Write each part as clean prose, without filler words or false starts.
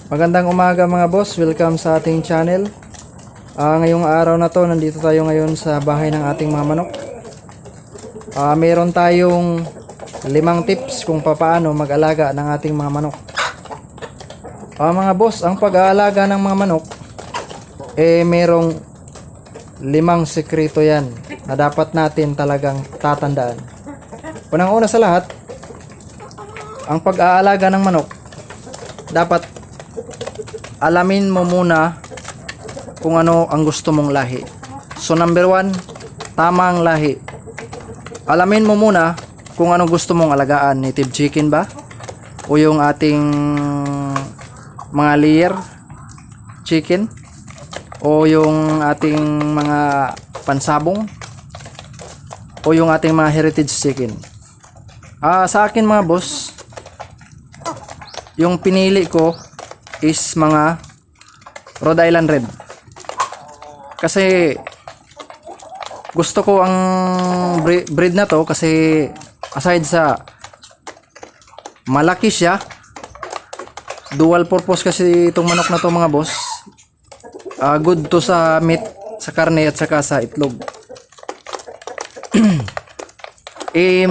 Magandang umaga mga boss, welcome sa ating channel. Ngayong araw na to, nandito tayo ngayon sa bahay ng ating mga manok. Meron tayong 5 tips kung paano mag-alaga ng ating mga manok. Mga boss, ang pag-aalaga ng mga manok, merong 5 sekreto yan na dapat natin talagang tatandaan. Unang-una sa lahat, ang pag-aalaga ng manok, dapat alamin mo muna kung ano ang gusto mong lahi. So number 1, tamang lahi. Alamin mo muna kung ano gusto mong alagaan, native chicken ba? O yung ating mga layer chicken? O yung ating mga pansabong? O yung ating mga heritage chicken? Sa akin mga boss, yung pinili ko is mga Rhode Island Red. Kasi gusto ko ang breed na to kasi aside sa malaki siya, dual purpose kasi itong manok na to mga boss. Good to sa meat, sa karne at saka sa itlog.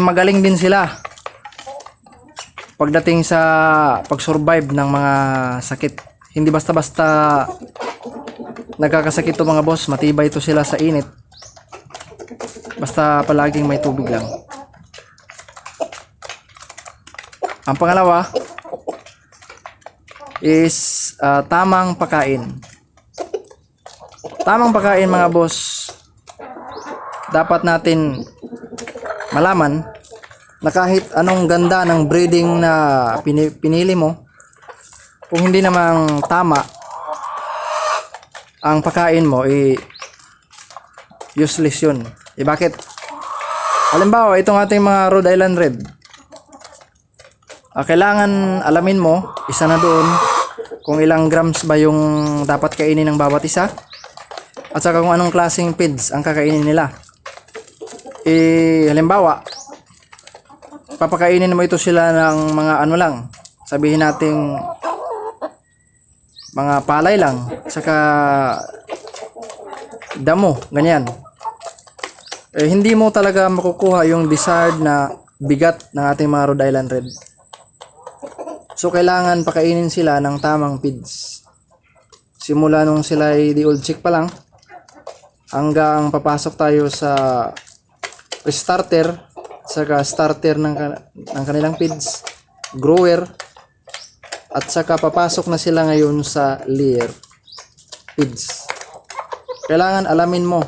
Magaling din sila pagdating sa pag-survive ng mga sakit. Hindi basta-basta nagkakasakit to mga boss, matibay to sila sa init. Basta palaging may tubig lang. Ang pangalawa is tamang pagkain. Tamang pagkain mga boss, dapat natin malaman na kahit anong ganda ng breeding na pinili mo, kung hindi namang tama ang pagkain mo, useless yun. Bakit? Halimbawa, itong ating mga Rhode Island Red, kailangan alamin mo, isa na doon, kung ilang grams ba yung dapat kainin ng bawat isa, at saka kung anong klaseng feeds ang kakainin nila. Halimbawa, papakainin mo ito sila ng mga ano lang, sabihin nating mga palay lang, saka damo, ganyan. Hindi mo talaga makukuha yung desired na bigat ng ating mga Rhode Island Red. So kailangan pakainin sila ng tamang feeds. Simula nung sila ay di old chick pa lang, hanggang papasok tayo sa starter, saka starter ng kanilang feeds, grower, at saka papasok na sila ngayon sa layer feeds. Kailangan alamin mo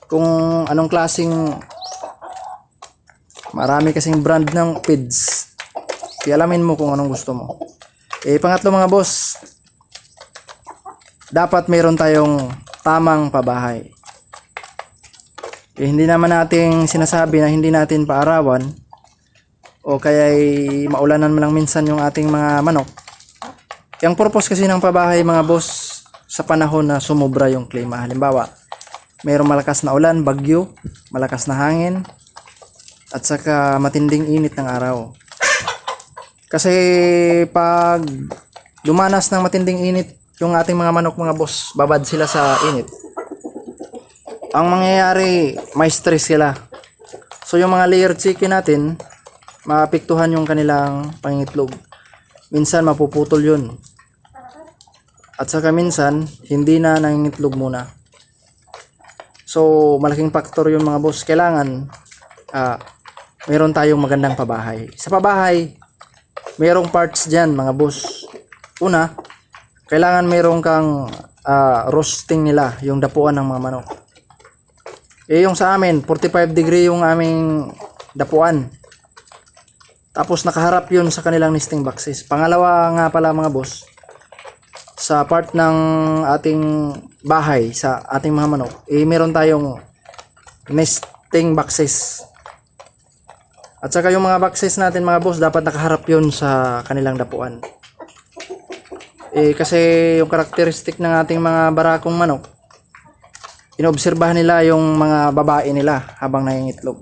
kung anong klaseng, marami kasing brand ng feeds. Alamin mo kung anong gusto mo. Pangatlo mga boss, dapat mayroon tayong tamang pabahay. Hindi naman nating sinasabi na hindi natin paarawan o kaya maulanan mo lang minsan yung ating mga manok. Ang purpose kasi ng pabahay mga boss, sa panahon na sumobra yung klima. Halimbawa, mayroong malakas na ulan, bagyo, malakas na hangin, at saka matinding init ng araw. Kasi pag dumanas ng matinding init yung ating mga manok mga boss, babad sila sa init. Ang mangyayari, may stress sila. So yung mga layer chicken natin, maapektuhan yung kanilang pangitlog. Minsan mapuputol yun. At saka minsan, hindi na nangingitlog muna. So malaking factor yun mga boss. Kailangan mayroon tayong magandang pabahay. Sa pabahay, mayroong parts dyan mga boss. Una, kailangan mayroon kang roasting nila, yung dapuan ng mga manok. Yung sa amin, 45 degree yung aming dapuan. Tapos nakaharap yun sa kanilang nesting boxes. Pangalawa nga pala mga boss, sa part ng ating bahay, sa ating mga manok, meron tayong nesting boxes. At saka yung mga boxes natin mga boss, dapat nakaharap yun sa kanilang dapuan. Kasi yung karakteristik ng ating mga barakong manok, inoobserbahan nila yung mga babae nila habang nangingitlog.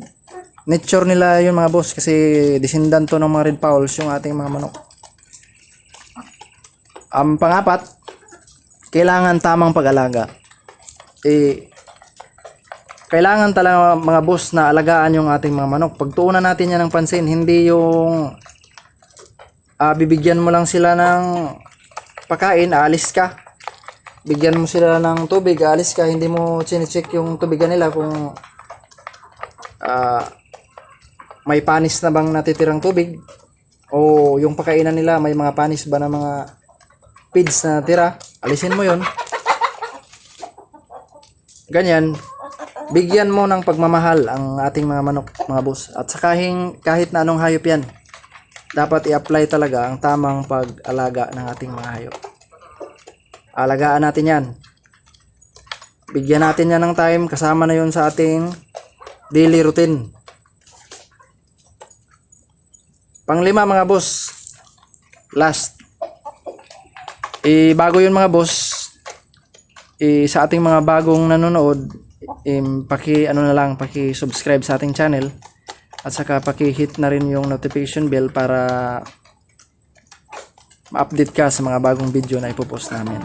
Nature nila yun mga boss, kasi descendant to ng mga red fowls yung ating mga manok. Pangapat, kailangan tamang pag-alaga. Kailangan talaga mga boss na alagaan yung ating mga manok. Pagtuunan natin yan ng pansin, hindi yung bibigyan mo lang sila ng pagkain, aalis ka. Bigyan mo sila ng tubig, aalis ka, hindi mo chine-check yung tubigan nila kung may panis na bang natitirang tubig o yung pakainan nila may mga panis ba na mga feeds na natira. Alisin mo yon. Ganyan, bigyan mo ng pagmamahal ang ating mga manok, mga boss. At sa kahit na anong hayop yan, dapat i-apply talaga ang tamang pag-alaga ng ating mga hayop. Alagaan natin yan. Bigyan natin yan ng time, kasama na yun sa ating daily routine. Panglima mga boss, last. Bago yun mga boss, sa ating mga bagong nanonood, paki-subscribe sa ating channel at saka paki-hit na rin yung notification bell para ma-update ka sa mga bagong video na ipopost namin.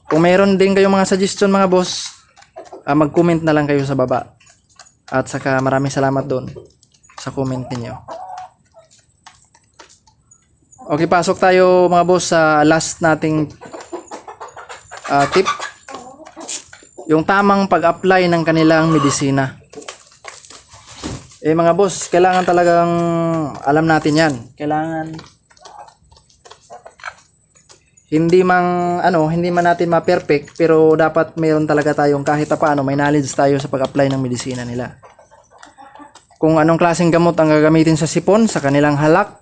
Kung mayroon din kayong mga suggestion mga boss, mag-comment na lang kayo sa baba. At saka maraming salamat doon sa comment niyo. Okay, pasok tayo mga boss sa last nating tip. Yung tamang pag-apply ng kanilang medisina. Mga boss, kailangan talagang alam natin yan. Kailangan hindi man natin ma-perfect, pero dapat mayroon talaga tayong kahit paano may knowledge tayo sa pag-apply ng medisina nila. Kung anong klaseng gamot ang gagamitin sa sipon, sa kanilang halak,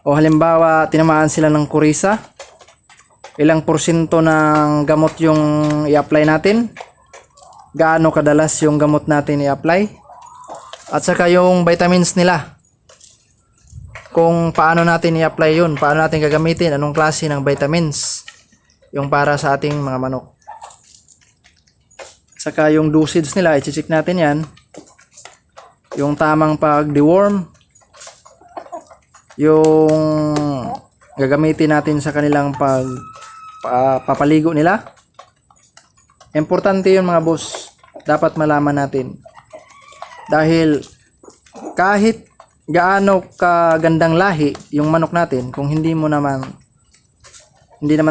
o halimbawa tinamaan sila ng kurisa, ilang porsyento ng gamot yung i-apply natin, gaano kadalas yung gamot natin i-apply, at saka yung vitamins nila. Kung paano natin i-apply yun, paano natin gagamitin, anong klase ng vitamins yung para sa ating mga manok. Saka yung dosage nila, i-check natin yan. Yung tamang pag-deworm, yung gagamitin natin sa kanilang papaligo nila. Importante yun mga boss, dapat malaman natin. Dahil kahit gaano kagandang lahi yung manok natin, kung hindi naman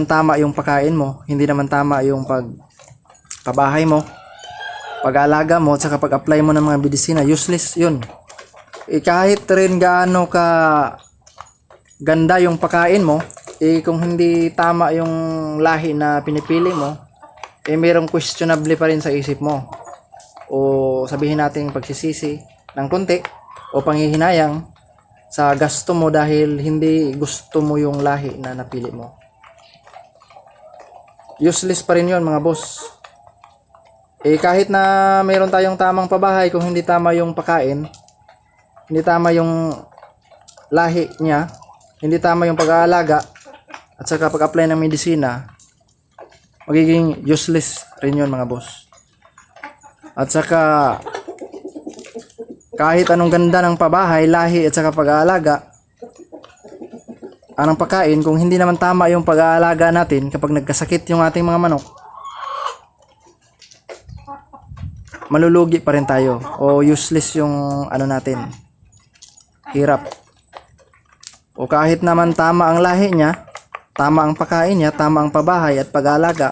tama yung pagkain mo, hindi naman tama yung pagpabahay mo, pag-aalaga mo, at saka pag-apply mo ng mga medisina, useless yun. Kahit rin gaano ka ganda yung pagkain mo, kung hindi tama yung lahi na pinipili mo, mayroong questionable pa rin sa isip mo, o sabihin natin pagsisisi ng konti, o panghihinayang sa gasto mo dahil hindi gusto mo yung lahi na napili mo. Useless pa rin yun mga boss. Kahit na mayroon tayong tamang pabahay, kung hindi tama yung pagkain, hindi tama yung lahi niya, hindi tama yung pag-aalaga, at saka pag-apply ng medisina, magiging useless rin yun mga boss. At saka kahit anong ganda ng pabahay, lahi, at saka pag-aalaga, anong pagkain, kung hindi naman tama yung pag-aalaga natin, kapag nagkasakit yung ating mga manok, malulugi pa rin tayo, o useless yung natin, hirap. O kahit naman tama ang lahi niya, tama ang pagkain niya, tama ang pabahay at pag-aalaga,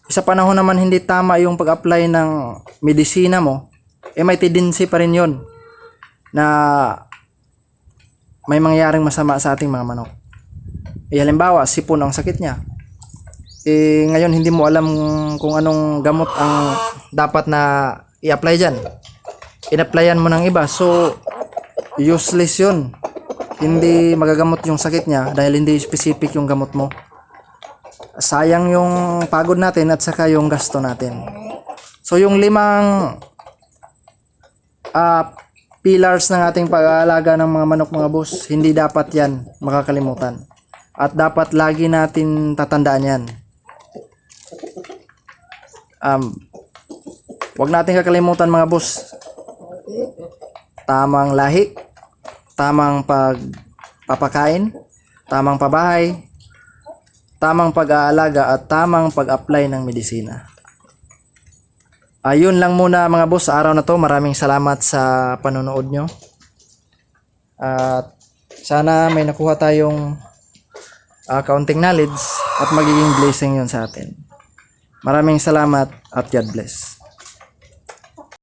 sa panahon naman hindi tama yung pag-apply ng medisina mo, may tendency pa rin yun na may mangyaring masama sa ating mga manok. Halimbawa, sipon ang sakit niya. Ngayon hindi mo alam kung anong gamot ang dapat na i-apply dyan. In-applyan mo ng iba. So, useless yun. Hindi magagamot yung sakit niya dahil hindi specific yung gamot mo. Sayang yung pagod natin at saka yung gasto natin. So, yung 5 pillars ng ating pag-aalaga ng mga manok mga boss, hindi dapat yan makakalimutan. At dapat lagi natin tatandaan yan. Huwag natin kakalimutan mga boss. Tamang lahi, tamang pagpapakain, tamang pabahay, tamang pag-aalaga at tamang pag-apply ng medisina. Ayun lang muna mga boss sa araw na to. Maraming salamat sa panonood nyo. At sana may nakuha tayong kaunting knowledge at magiging blessing yun sa atin. Maraming salamat at God bless.